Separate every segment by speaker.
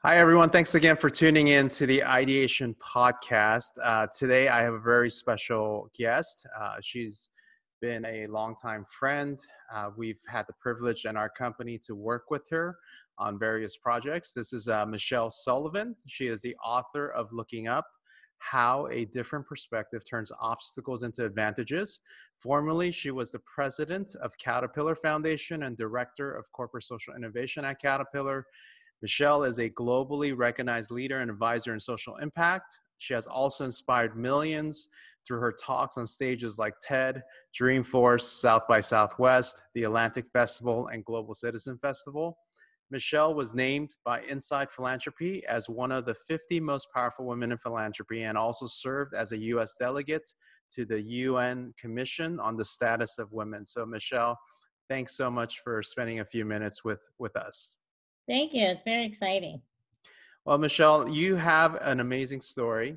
Speaker 1: Hi, everyone. Thanks again for tuning in to the Ideation Podcast. Today, I have a very special guest. She's been a longtime friend. We've had the privilege in our company to work with her on various projects. This is Michele Sullivan. She is the author of Looking Up: How a Different Perspective Turns Obstacles into Advantages. Formerly, she was the president of Caterpillar Foundation and director of corporate social innovation at Caterpillar. Michele is a globally recognized leader and advisor in social impact. She has also inspired millions through her talks on stages like TED, Dreamforce, South by Southwest, the Atlantic Festival, and Global Citizen Festival. Michele was named by Inside Philanthropy as one of the 50 most powerful women in philanthropy and also served as a U.S. delegate to the UN Commission on the Status of Women. So Michele, thanks so much for spending a few minutes with us.
Speaker 2: Thank you. It's very exciting.
Speaker 1: Well, Michele, you have an amazing story.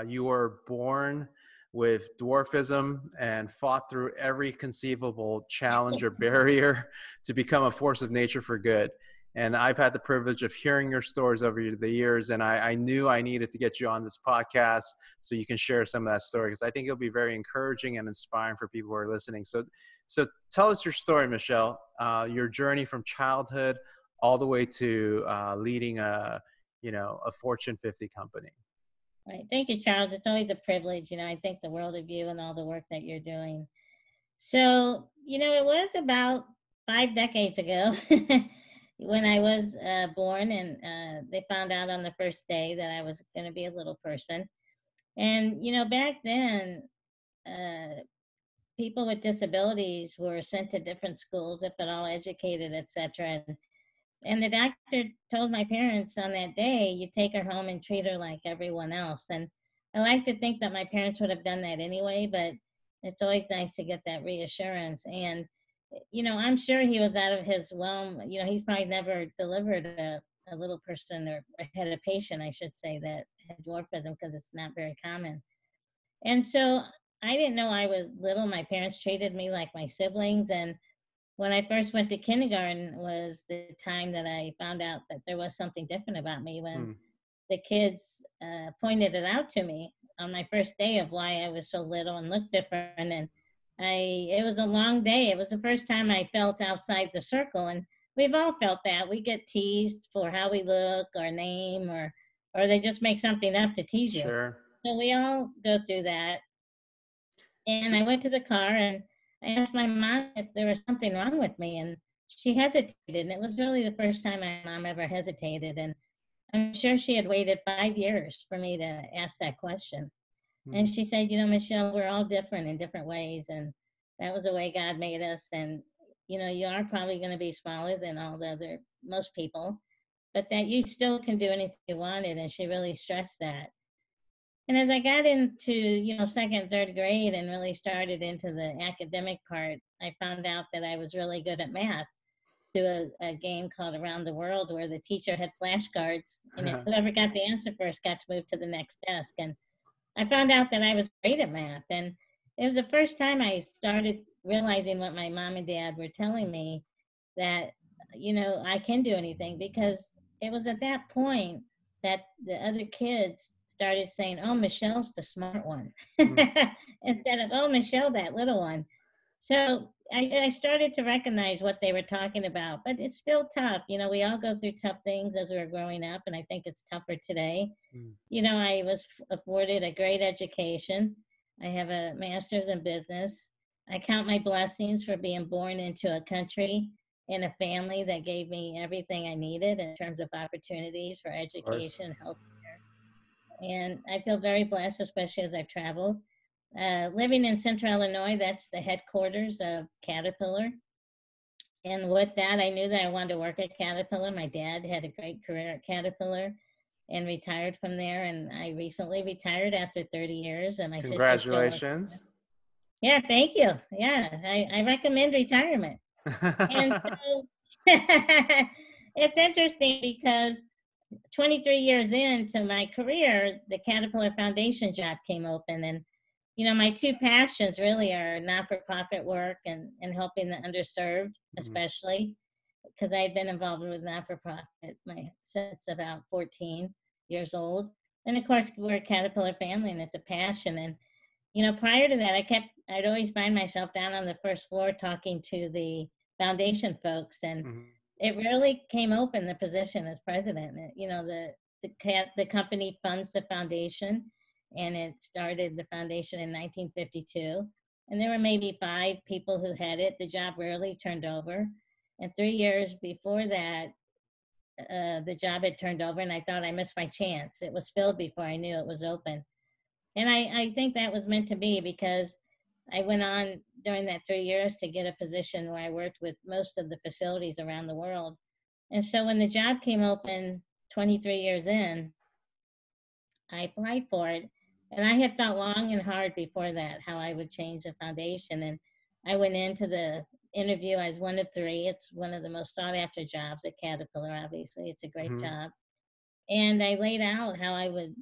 Speaker 1: You were born with dwarfism and fought through every conceivable challenge or barrier to become a force of nature for good. And I've had the privilege of hearing your stories over the years, and I knew I needed to get you on this podcast so you can share some of that story, because I think it'll be very encouraging and inspiring for people who are listening. So tell us your story, Michele, your journey from childhood all the way to leading a Fortune 50 company.
Speaker 2: Right. Thank you, Charles. It's always a privilege. I think the world of you and all the work that you're doing. So, it was about 5 decades ago when I was born, and they found out on the first day that I was going to be a little person. And, back then, people with disabilities were sent to different schools, if at all educated, etc. And the doctor told my parents on that day, you take her home and treat her like everyone else. And I like to think that my parents would have done that anyway, but it's always nice to get that reassurance. And, I'm sure he was out of his realm. He's probably never delivered a little person or had a patient, I should say, that had dwarfism, because it's not very common. And so I didn't know I was little. My parents treated me like my siblings. And when I first went to kindergarten was the time that I found out that there was something different about me, when the kids pointed it out to me on my first day of why I was so little and looked different. And it was a long day. It was the first time I felt outside the circle. And we've all felt that. We get teased for how we look, our name, or they just make something up to tease you.
Speaker 1: Sure.
Speaker 2: So we all go through that. And I went to the car and I asked my mom if there was something wrong with me, and she hesitated. And it was really the first time my mom ever hesitated. And I'm sure she had waited 5 years for me to ask that question. And she said, Michele, we're all different in different ways. And that was the way God made us. And, you are probably going to be smaller than most people, but that you still can do anything you wanted. And she really stressed that. And as I got into, second, third grade and really started into the academic part, I found out that I was really good at math through a game called Around the World, where the teacher had flashcards, and whoever got the answer first got to move to the next desk. And I found out that I was great at math. And it was the first time I started realizing what my mom and dad were telling me, that, I can do anything, because it was at that point that the other kids started saying, oh, Michelle's the smart one, instead of, oh, Michele, that little one. So I started to recognize what they were talking about, but it's still tough. We all go through tough things as we're growing up, and I think it's tougher today. I was afforded a great education. I have a master's in business. I count my blessings for being born into a country and a family that gave me everything I needed in terms of opportunities for education, healthcare. And I feel very blessed, especially as I've traveled. Living in Central Illinois, that's the headquarters of Caterpillar. And with that, I knew that I wanted to work at Caterpillar. My dad had a great career at Caterpillar and retired from there. And I recently retired after 30 years. And my
Speaker 1: Congratulations.
Speaker 2: Yeah, thank you. Yeah, I recommend retirement. And so it's interesting because 23 years into my career, the Caterpillar Foundation job came open. And, my two passions really are not-for-profit work and helping the underserved, especially. because I had been involved with not-for-profit since about 14 years old. And of course, we're a Caterpillar family, and it's a passion. And prior to that, I'd always find myself down on the first floor talking to the foundation folks, and
Speaker 1: Mhm.
Speaker 2: it really came open, the position as president. The company funds the foundation, and it started the foundation in 1952. And there were maybe 5 people who had it. The job rarely turned over. And 3 years before that, the job had turned over, and I thought I missed my chance. It was filled before I knew it was open. And I think that was meant to be, because I went on during that 3 years to get a position where I worked with most of the facilities around the world. And so when the job came open 23 years in, I applied for it. And I had thought long and hard before that how I would change the foundation. And I went into the interview. I was one of 3. It's one of the most sought after jobs at Caterpillar, obviously. It's a great
Speaker 1: Mhm.
Speaker 2: job. And I laid out how I would,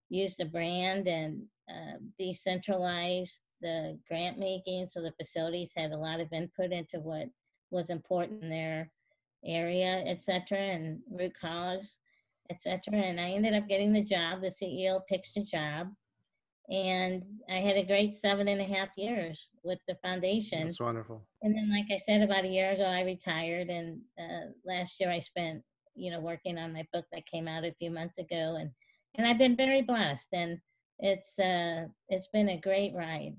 Speaker 2: use the brand and decentralize the grant making, so the facilities had a lot of input into what was important in their area, et cetera, and root cause, et cetera. And I ended up getting the job. The CEO picked the job. And I had a great 7.5 years with the foundation.
Speaker 1: That's wonderful.
Speaker 2: And then, like I said, about a year ago, I retired. And last year I spent, working on my book that came out a few months ago. And I've been very blessed. And it's been a great ride.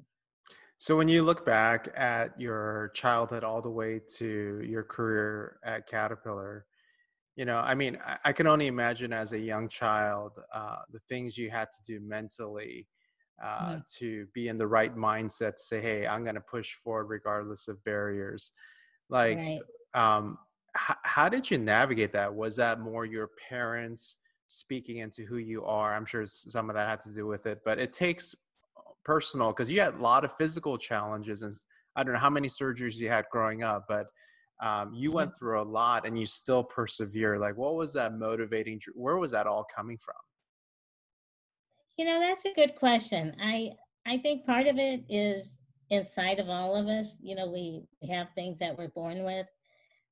Speaker 1: So when you look back at your childhood all the way to your career at Caterpillar, I mean, I can only imagine as a young child, the things you had to do mentally
Speaker 2: Mm,
Speaker 1: to be in the right mindset to say, hey, I'm going to push forward regardless of barriers. Like,
Speaker 2: right.
Speaker 1: how did you navigate that? Was that more your parents speaking into who you are? I'm sure some of that had to do with it, but it takes personal, because you had a lot of physical challenges, and I don't know how many surgeries you had growing up, but you
Speaker 2: Mhm.
Speaker 1: went through a lot and you still persevere. Like, what was that motivating? Where was that all coming from?
Speaker 2: That's a good question. I think part of it is inside of all of us. We have things that we're born with.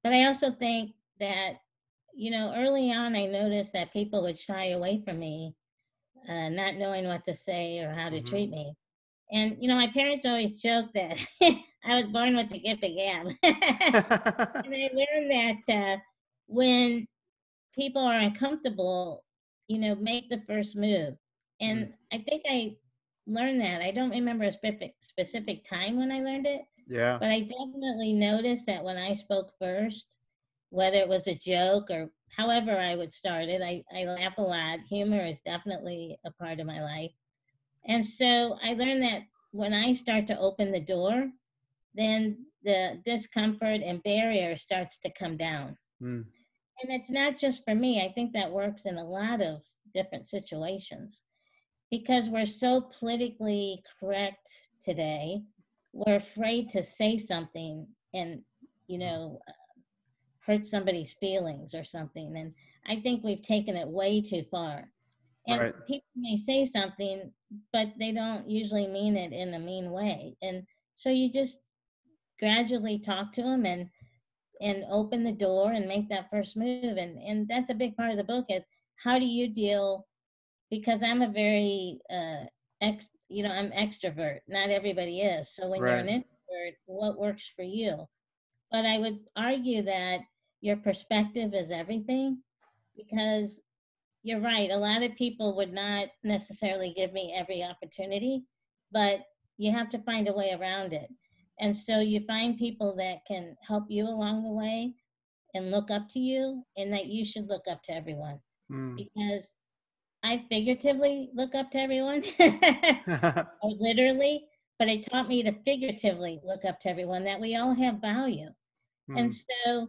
Speaker 2: But I also think that, early on, I noticed that people would shy away from me, not knowing what to say or how to
Speaker 1: Hmm.
Speaker 2: treat me. And, my parents always joke that I was born with the gift of gab. And I learned that when people are uncomfortable, make the first move.
Speaker 1: Mm,
Speaker 2: And I think I learned that. I don't remember a specific time when I learned it,
Speaker 1: yeah,
Speaker 2: but I definitely noticed that when I spoke first, whether it was a joke or however I would start it, I laugh a lot. Humor is definitely a part of my life. And so I learned that when I start to open the door, then the discomfort and barrier starts to come down.
Speaker 1: mm,
Speaker 2: And it's not just for me. I think that works in a lot of different situations, because we're so politically correct today. We're afraid to say something and, you
Speaker 1: mm.
Speaker 2: know, hurt somebody's feelings or something. And I think we've taken it way too far. And
Speaker 1: Right,
Speaker 2: people may say something, but they don't usually mean it in a mean way. And so you just gradually talk to them and open the door and make that first move. And that's a big part of the book, is how do you deal, because I'm a very I'm extrovert. Not everybody is. So when you're
Speaker 1: right,
Speaker 2: an introvert, what works for you? But I would argue that your perspective is everything, because you're right. A lot of people would not necessarily give me every opportunity, but you have to find a way around it. And so you find people that can help you along the way and look up to you, and that you should look up to everyone,
Speaker 1: mm.
Speaker 2: because I figuratively look up to everyone or literally, but it taught me to figuratively look up to everyone, that we all have value. And
Speaker 1: Mm,
Speaker 2: so,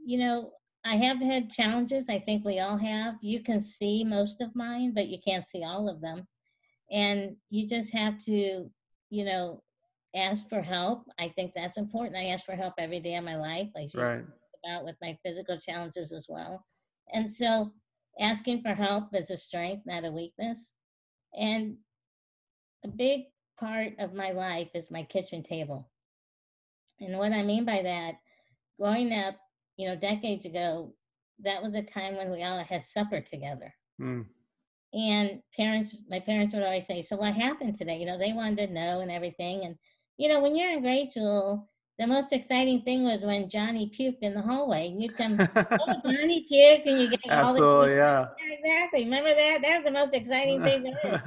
Speaker 2: you know, I have had challenges. I think we all have. You can see most of mine, but you can't see all of them. And you just have to, you know, ask for help. I think that's important. I ask for help every day of my life, as you
Speaker 1: right.
Speaker 2: talked about with my physical challenges as well. And so asking for help is a strength, not a weakness. And a big part of my life is my kitchen table. And what I mean by that, growing up, decades ago, that was a time when we all had supper together.
Speaker 1: Mm.
Speaker 2: And my parents would always say, "So what happened today?" They wanted to know and everything. And, when you're in grade school, the most exciting thing was when Johnny puked in the hallway. And you'd come, "Oh, Johnny puked," and you get all the
Speaker 1: Absolutely, yeah.
Speaker 2: Yeah, exactly. Remember that? That was the most exciting thing there is.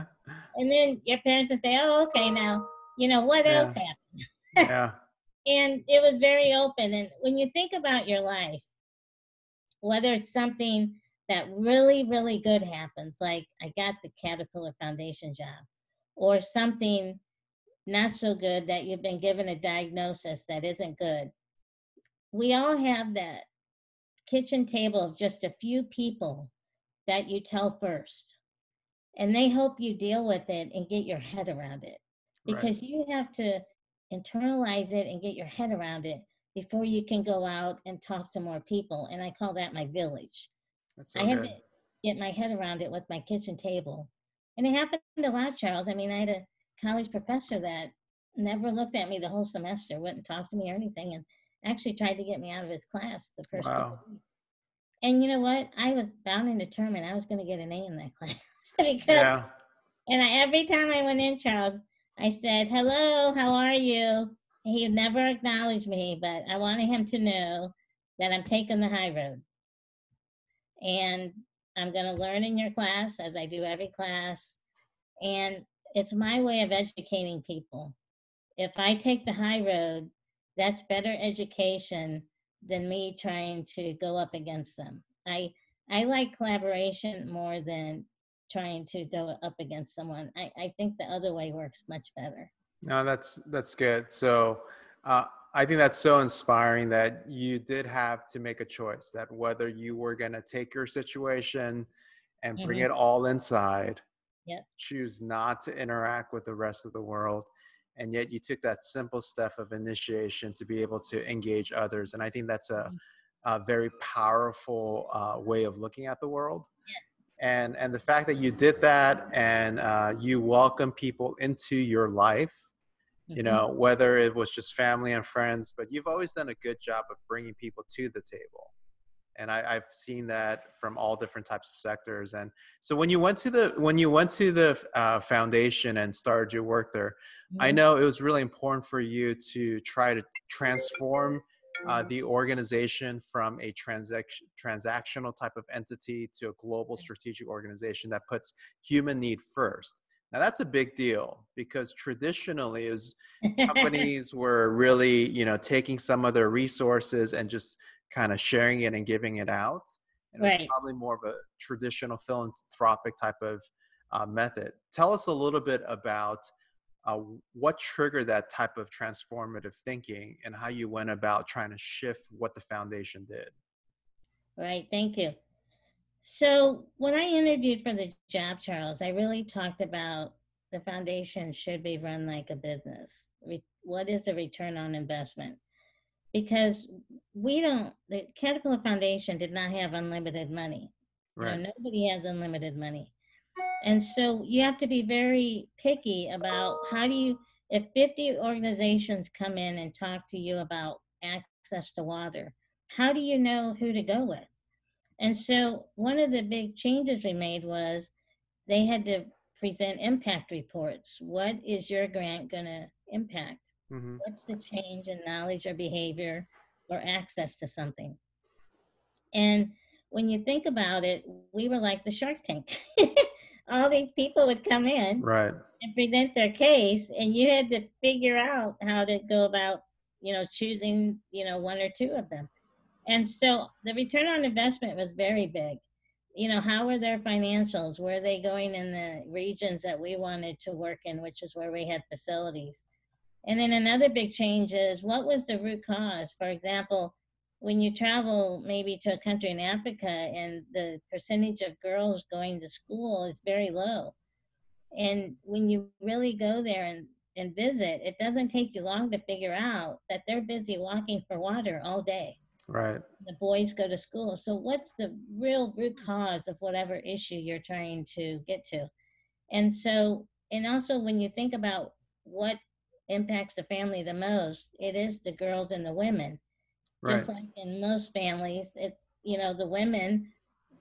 Speaker 2: And then your parents would say, "Oh, okay, now, what else
Speaker 1: Yeah,
Speaker 2: happened?"
Speaker 1: yeah,
Speaker 2: And it was very open. And when you think about your life, whether it's something that really, really good happens, like I got the Caterpillar Foundation job, or something not so good that you've been given a diagnosis that isn't good, we all have that kitchen table of just a few people that you tell first. And they help you deal with it and get your head around it,
Speaker 1: right.
Speaker 2: because you have to internalize it and get your head around it before you can go out and talk to more people. And I call that my village.
Speaker 1: That's
Speaker 2: I
Speaker 1: so
Speaker 2: had to
Speaker 1: good.
Speaker 2: get my head around it with my kitchen table. And it happened a lot, Charles. I mean, I had a college professor that never looked at me the whole semester, wouldn't talk to me or anything, and actually tried to get me out of his class the first couple
Speaker 1: Wow.
Speaker 2: of weeks. And you know what? I was bound and determined I was going to get an A in that class because,
Speaker 1: Yeah.
Speaker 2: every time I went in, Charles, I said, "Hello, how are you?" He never acknowledged me, but I wanted him to know that I'm taking the high road. And I'm going to learn in your class as I do every class. And it's my way of educating people. If I take the high road, that's better education than me trying to go up against them. I like collaboration more than trying to go up against someone. I think the other way works much better.
Speaker 1: No, that's good. So, uh, I think that's so inspiring that you did have to make a choice that whether you were going to take your situation and bring
Speaker 2: Hmm.
Speaker 1: it all inside,
Speaker 2: Yep.
Speaker 1: choose not to interact with the rest of the world, and yet you took that simple step of initiation to be able to engage others. And I think that's a very powerful way of looking at the world. And the fact that you did that and you welcome people into your life,
Speaker 2: Hmm.
Speaker 1: whether it was just family and friends, but you've always done a good job of bringing people to the table. And I've seen that from all different types of sectors. And so when you went to the foundation and started your work there, I
Speaker 2: Hmm.
Speaker 1: know it was really important for you to try to transform the organization from a transactional type of entity to a global strategic organization that puts human need first. Now that's a big deal because traditionally is companies were really, taking some of their resources and just kind of sharing it and giving it out. And it was
Speaker 2: Right.
Speaker 1: probably more of a traditional philanthropic type of method. Tell us a little bit about uh, what triggered that type of transformative thinking and how you went about trying to shift what the foundation did.
Speaker 2: Right. Thank you. So when I interviewed for the job, Charles, I really talked about the foundation should be run like a business. What is the return on investment? Because the Caterpillar Foundation did not have unlimited money.
Speaker 1: Right.
Speaker 2: Nobody has unlimited money. And so you have to be very picky about if 50 organizations come in and talk to you about access to water, how do you know who to go with? And so one of the big changes we made was they had to present impact reports. What is your grant going to impact?
Speaker 1: Hmm.
Speaker 2: What's the change in knowledge or behavior or access to something? And when you think about it, we were like the Shark Tank. All these people would come in
Speaker 1: Right.
Speaker 2: and present their case, and you had to figure out how to go about, choosing, one or two of them. And so the return on investment was very big. How were their financials? Were they going in the regions that we wanted to work in, which is where we had facilities? And then another big change is what was the root cause? For example, when you travel maybe to a country in Africa and the percentage of girls going to school is very low. And when you really go there and visit, it doesn't take you long to figure out that they're busy walking for water all day.
Speaker 1: Right.
Speaker 2: The boys go to school. So what's the real root cause of whatever issue you're trying to get to? And also when you think about what impacts the family the most, it is the girls and the women.
Speaker 1: Right.
Speaker 2: Just like in most families, it's, the women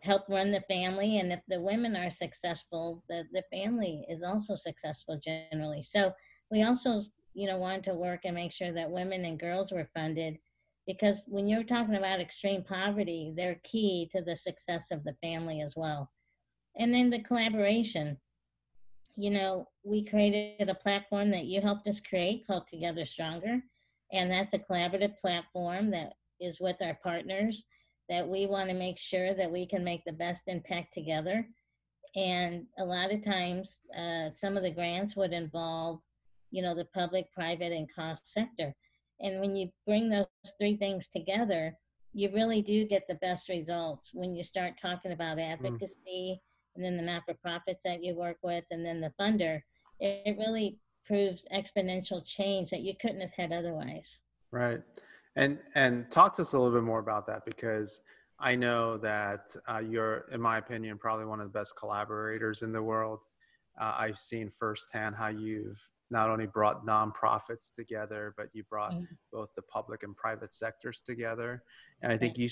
Speaker 2: help run the family. And if the women are successful, the family is also successful generally. So we also, wanted to work and make sure that women and girls were funded, because when you're talking about extreme poverty, they're key to the success of the family as well. And then the collaboration. We created a platform that you helped us create called Together Stronger. And that's a collaborative platform that is with our partners, that we want to make sure that we can make the best impact together. And a lot of times, some of the grants would involve, the public, private, and cost sector. And when you bring those three things together, you really do get the best results when you start talking about
Speaker 1: Mm.
Speaker 2: advocacy, and then the not-for-profits that you work with, and then the funder. It really proves exponential change that you couldn't have had otherwise.
Speaker 1: Right. And talk to us a little bit more about that, because I know that you're, in my opinion, probably one of the best collaborators in the world. I've seen firsthand how you've not only brought nonprofits together, but you brought
Speaker 2: Mhm.
Speaker 1: both the public and private sectors together. And I think
Speaker 2: Right.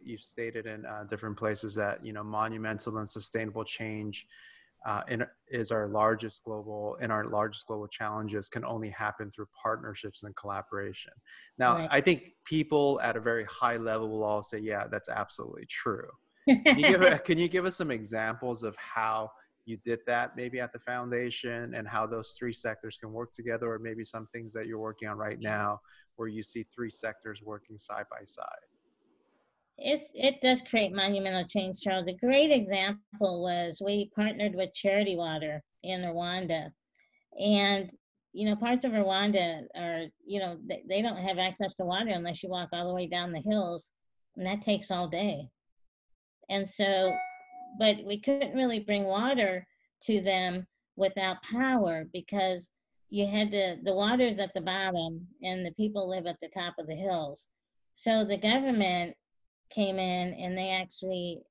Speaker 1: you've stated in different places that, monumental and sustainable change is our largest global challenges can only happen through partnerships and collaboration. Now,
Speaker 2: Right.
Speaker 1: I think people at a very high level will all say, yeah, that's absolutely true. Can you give us some examples of how you did that, maybe at the foundation, and how those three sectors can work together, or maybe some things that you're working on right now where you see three sectors working side by side?
Speaker 2: It does create monumental change, Charles. A great example was we partnered with Charity Water in Rwanda. And, parts of Rwanda are, they don't have access to water unless you walk all the way down the hills, and that takes all day. And so, but we couldn't really bring water to them without power, because the water's at the bottom and the people live at the top of the hills. So the government came in and they actually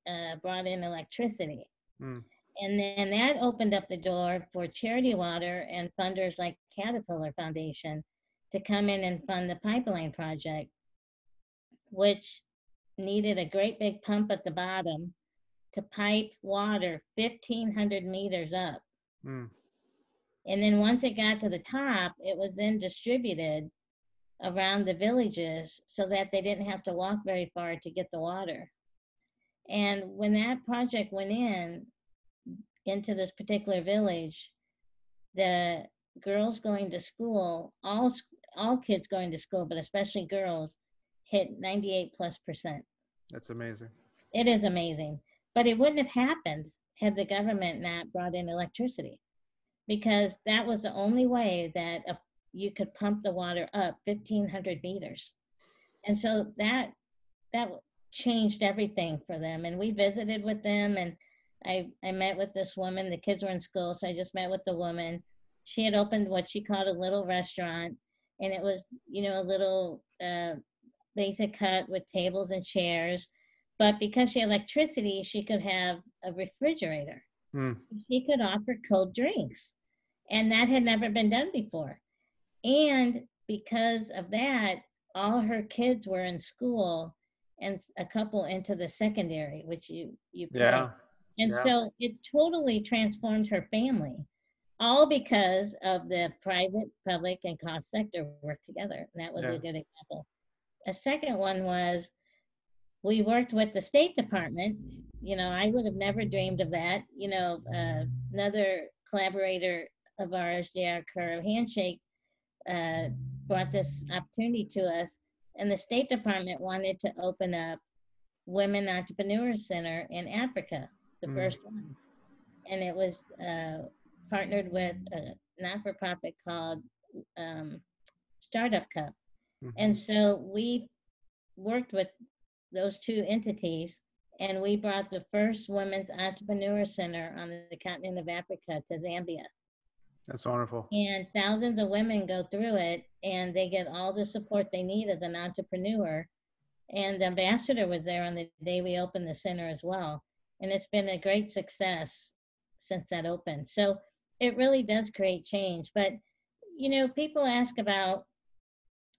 Speaker 2: brought in electricity.
Speaker 1: Mm.
Speaker 2: And then that opened up the door for Charity Water and funders like Caterpillar Foundation to come in and fund the pipeline project, which needed a great big pump at the bottom to pipe water 1,500 meters up.
Speaker 1: Mm.
Speaker 2: And then once it got to the top, it was then distributed around the villages so that they didn't have to walk very far to get the water. And when that project went into this particular village, the girls going to school, all kids going to school, but especially girls, hit 98+%.
Speaker 1: That's amazing.
Speaker 2: It is amazing. But it wouldn't have happened had the government not brought in electricity, because that was the only way that you could pump the water up 1,500 meters. And so that changed everything for them. And we visited with them, and I met with this woman. The kids were in school, so I just met with the woman. She had opened what she called a little restaurant, and it was, a little basic hut with tables and chairs. But because she had electricity, she could have a refrigerator.
Speaker 1: Mm.
Speaker 2: She could offer cold drinks, and that had never been done before. And because of that, all her kids were in school, and a couple into the secondary, which you play.
Speaker 1: Yeah.
Speaker 2: And
Speaker 1: Yeah.
Speaker 2: so it totally transformed her family, all because of the private, public, and cost sector work together. And that was
Speaker 1: Yeah.
Speaker 2: a good example. A second one was we worked with the State Department. I would have never dreamed of that. Another collaborator of ours, J.R. Kerr of Handshake, uh, brought this opportunity to us, and the State Department wanted to open up Women Entrepreneur Center in Africa, the
Speaker 1: Mm.
Speaker 2: first one, and it was partnered with a not-for-profit called um, Startup Cup,
Speaker 1: Mm-hmm.
Speaker 2: and so we worked with those two entities, and we brought the first Women's Entrepreneur Center on the continent of Africa to Zambia.
Speaker 1: That's wonderful.
Speaker 2: And thousands of women go through it, and they get all the support they need as an entrepreneur. And the ambassador was there on the day we opened the center as well. And it's been a great success since that opened. So it really does create change. But, people ask about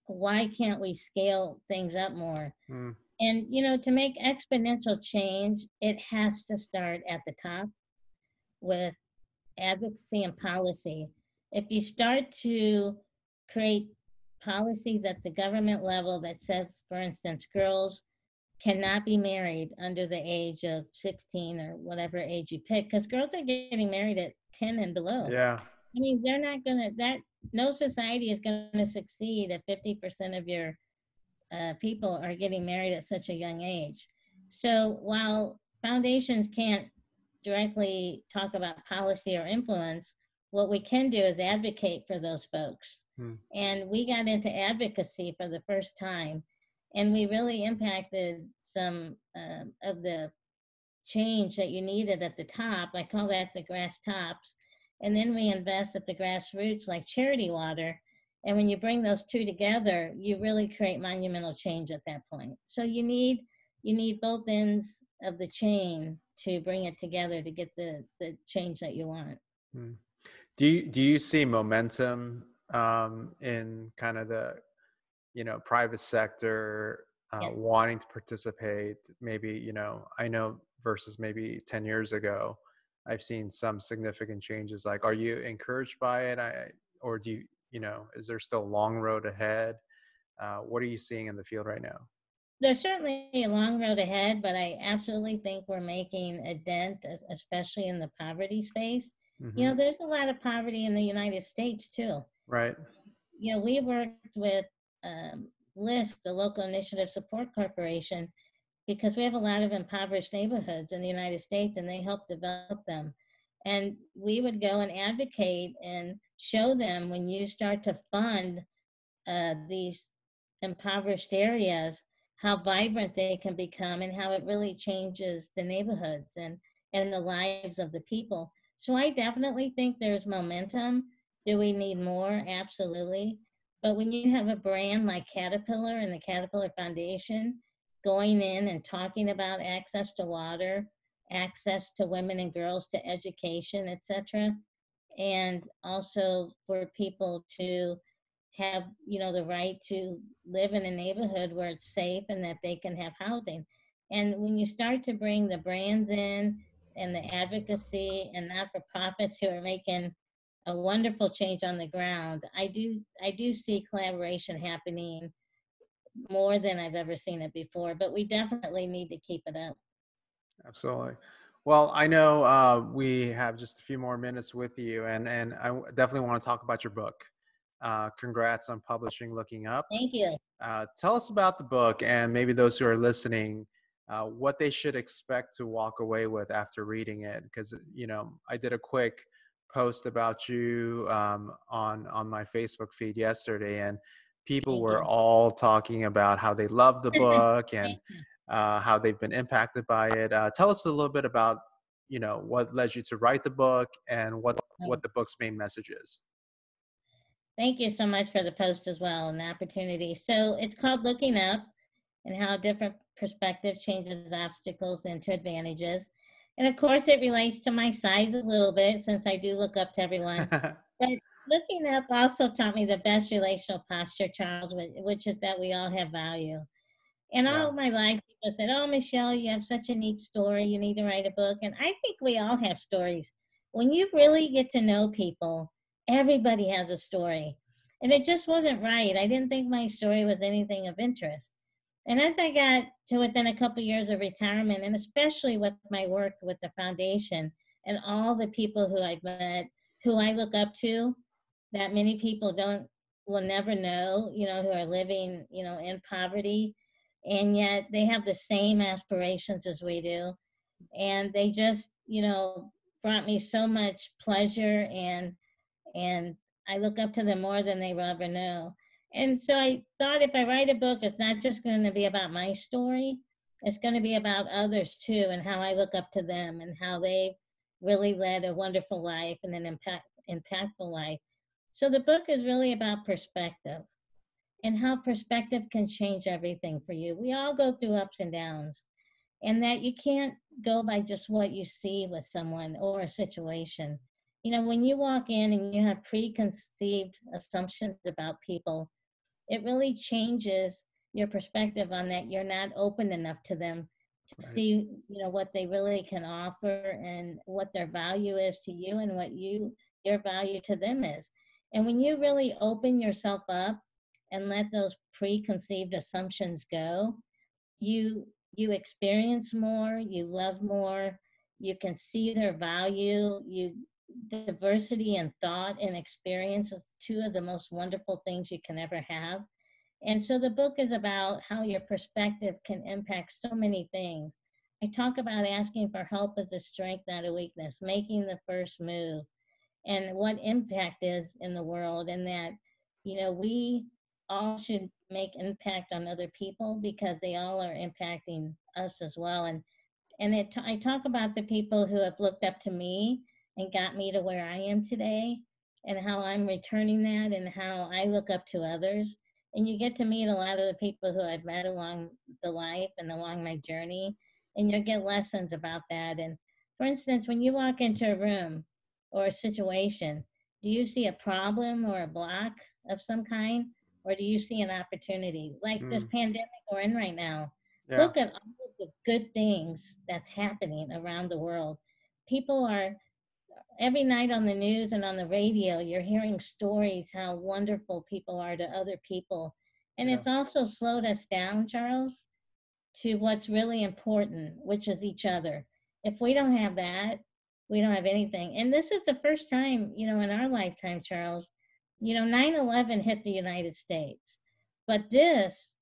Speaker 2: why can't we scale things up more?
Speaker 1: Mm.
Speaker 2: And, to make exponential change, it has to start at the top with advocacy and policy. If you start to create policies at the government level that says, for instance, girls cannot be married under the age of 16 or whatever age you pick, because girls are getting married at 10 and below.
Speaker 1: Yeah.
Speaker 2: I mean, they're not going to, no society is going to succeed if 50% of your people are getting married at such a young age. So while foundations can't directly talk about policy or influence, what we can do is advocate for those folks.
Speaker 1: Mm.
Speaker 2: And we got into advocacy for the first time, and we really impacted some of the change that you needed at the top. I call that the grass tops. And then we invest at the grassroots like charity water. And when you bring those two together, you really create monumental change at that point. So you need both ends of the chain to bring it together to get the change that you want.
Speaker 1: Mm. Do you see momentum in kind of the private sector
Speaker 2: Yeah.
Speaker 1: wanting to participate? Maybe I know versus maybe 10 years ago, I've seen some significant changes. Like, are you encouraged by it? Or do is there still a long road ahead? What are you seeing in the field right now?
Speaker 2: There's certainly a long road ahead, but I absolutely think we're making a dent, especially in the poverty space.
Speaker 1: Mm-hmm.
Speaker 2: There's a lot of poverty in the United States too.
Speaker 1: Right.
Speaker 2: We worked with LISC, the Local Initiative Support Corporation, because we have a lot of impoverished neighborhoods in the United States, and they help develop them. And we would go and advocate and show them, when you start to fund these impoverished areas, how vibrant they can become and how it really changes the neighborhoods and the lives of the people. So I definitely think there's momentum. Do we need more? Absolutely. But when you have a brand like Caterpillar and the Caterpillar Foundation going in and talking about access to water, access to women and girls to education, etc., and also for people to have the right to live in a neighborhood where it's safe and that they can have housing. And when you start to bring the brands in and the advocacy and not-for-profits who are making a wonderful change on the ground, I do see collaboration happening more than I've ever seen it before, but we definitely need to keep it up.
Speaker 1: Absolutely. Well, I know we have just a few more minutes with you, and definitely want to talk about your book. Congrats on publishing Looking Up.
Speaker 2: Thank you.
Speaker 1: Tell us about the book, and maybe those who are listening, what they should expect to walk away with after reading it. Because I did a quick post about you on my Facebook feed yesterday, and people
Speaker 2: Thank
Speaker 1: were
Speaker 2: you.
Speaker 1: all talking about how they love the book and
Speaker 2: Thank you.
Speaker 1: how they've been impacted by it. Tell us a little bit about what led you to write the book and what the book's main message is.
Speaker 2: Thank you so much for the post as well and the opportunity. So it's called Looking Up, and how different perspective changes obstacles into advantages. And of course, it relates to my size a little bit, since I do look up to everyone. But looking up also taught me the best relational posture, Charles, which is that we all have value. And
Speaker 1: Yeah.
Speaker 2: all my life, people said, "Oh, Michele, you have such a neat story. You need to write a book." And I think we all have stories. When you really get to know people, everybody has a story. And it just wasn't right. I didn't think my story was anything of interest. And as I got to within a couple of years of retirement, and especially with my work with the foundation and all the people who I've met, who I look up to, that many people will never know, who are living, in poverty, and yet they have the same aspirations as we do. And they just, brought me so much pleasure, and I look up to them more than they will ever know. And so I thought, if I write a book, it's not just going to be about my story, it's going to be about others too, and how I look up to them and how they've really led a wonderful life and an impactful life. So the book is really about perspective, and how perspective can change everything for you. We all go through ups and downs, and that you can't go by just what you see with someone or a situation. When you walk in and you have preconceived assumptions about people, it really changes your perspective on that. You're not open enough to them to
Speaker 1: Right.
Speaker 2: see, what they really can offer and what their value is to you and what your value to them is. And when you really open yourself up and let those preconceived assumptions go, you experience more, you love more, you can see their value. You Diversity in thought and experience is two of the most wonderful things you can ever have. And so the book is about how your perspective can impact so many things. I talk about asking for help as a strength, not a weakness, making the first move, and what impact is in the world, and that, we all should make impact on other people because they all are impacting us as well. And I talk about the people who have looked up to me and got me to where I am today, and how I'm returning that, and how I look up to others. And you get to meet a lot of the people who I've met along the life and along my journey, and you'll get lessons about that. And for instance, when you walk into a room or a situation, do you see a problem or a block of some kind, or do you see an opportunity? Like this
Speaker 1: Mm.
Speaker 2: pandemic we're in right now,
Speaker 1: Yeah.
Speaker 2: look at all of the good things that's happening around the world. People are, every night on the news and on the radio, you're hearing stories how wonderful people are to other people. And
Speaker 1: Yeah.
Speaker 2: it's also slowed us down, Charles, to what's really important, which is each other. If we don't have that, we don't have anything. And this is the first time, in our lifetime, Charles, 9/11 hit the United States, but this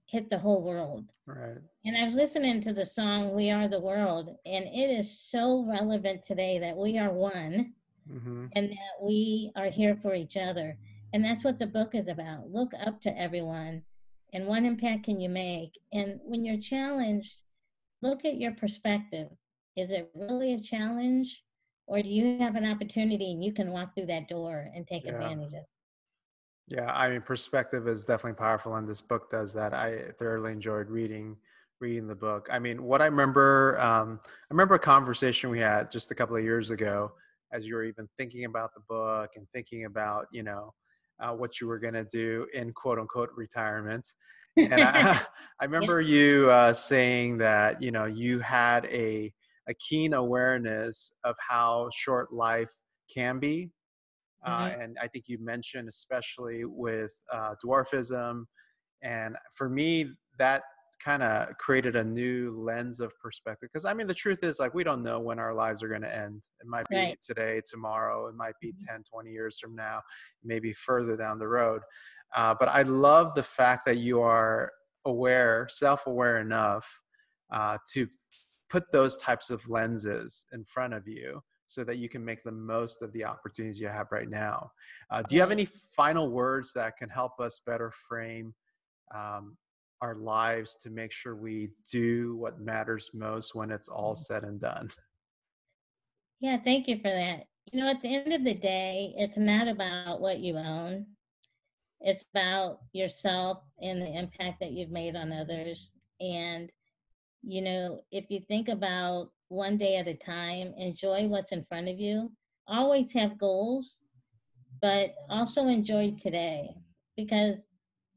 Speaker 2: hit the whole world.
Speaker 1: Right.
Speaker 2: And I was listening to the song We Are the World, and it is so relevant today that we are one
Speaker 1: Mm-hmm.
Speaker 2: and that we are here for each other. And that's what the book is about. Look up to everyone, and what impact can you make? And when you're challenged, look at your perspective. Is it really a challenge, or do you have an opportunity and you can walk through that door and take
Speaker 1: Yeah.
Speaker 2: advantage of it?
Speaker 1: Yeah, I mean, perspective is definitely powerful, and this book does that. I thoroughly enjoyed reading the book. I mean, what I remember a conversation we had just a couple of years ago, as you were even thinking about the book and thinking about, what you were going to do in quote unquote retirement. And I
Speaker 2: Yeah.
Speaker 1: remember you saying that, you had a keen awareness of how short life can be,
Speaker 2: Mhm.
Speaker 1: and I think you mentioned especially with dwarfism. And for me, that kind of created a new lens of perspective. Because I mean, the truth is, like, we don't know when our lives are going to end. It might be
Speaker 2: Right.
Speaker 1: today, tomorrow, it might be
Speaker 2: Mhm.
Speaker 1: 10, 20 years from now, maybe further down the road. But I love the fact that you are aware, self-aware enough to put those types of lenses in front of you so that you can make the most of the opportunities you have right now. Do you have
Speaker 2: Right.
Speaker 1: any final words that can help us better frame um, our lives to make sure we do what matters most when it's all said and done?
Speaker 2: Yeah, thank you for that. At the end of the day, it's not about what you own. It's about yourself and the impact that you've made on others. And, if you think about one day at a time, enjoy what's in front of you. Always have goals, but also enjoy today, because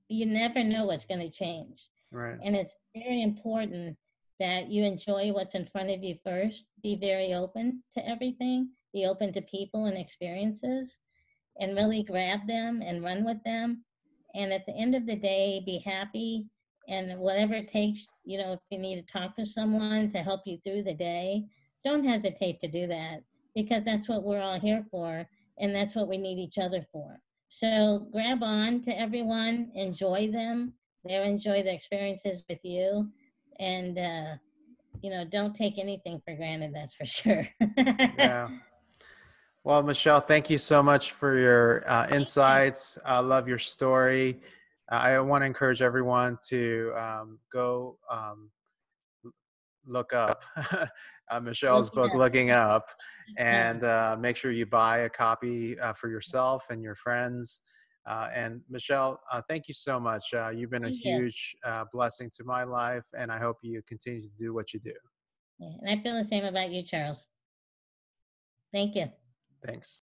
Speaker 2: you never know what's going to change.
Speaker 1: Right.
Speaker 2: And it's very important that you enjoy what's in front of you first. Be very open to everything, be open to people and experiences, and really grab them and run with them. And at the end of the day, be happy. And whatever it takes, if you need to talk to someone to help you through the day, don't hesitate to do that, because that's what we're all here for. And that's what we need each other for. So grab on to everyone, enjoy them. They'll enjoy the experiences with you. And, don't take anything for granted, that's for sure.
Speaker 1: Yeah. Well, Michele, thank you so much for your insights. I love your story. I want to encourage everyone to go look up Michele's
Speaker 2: Looking
Speaker 1: book,
Speaker 2: up.
Speaker 1: Looking Up,
Speaker 2: Um,
Speaker 1: and make sure you buy a copy for yourself and your friends. And Michele, thank you so much. You've been a
Speaker 2: Thank you.
Speaker 1: huge blessing to my life, and I hope you continue to do what you do.
Speaker 2: Yeah, and I feel the same about you, Charles. Thank you.
Speaker 1: Thanks.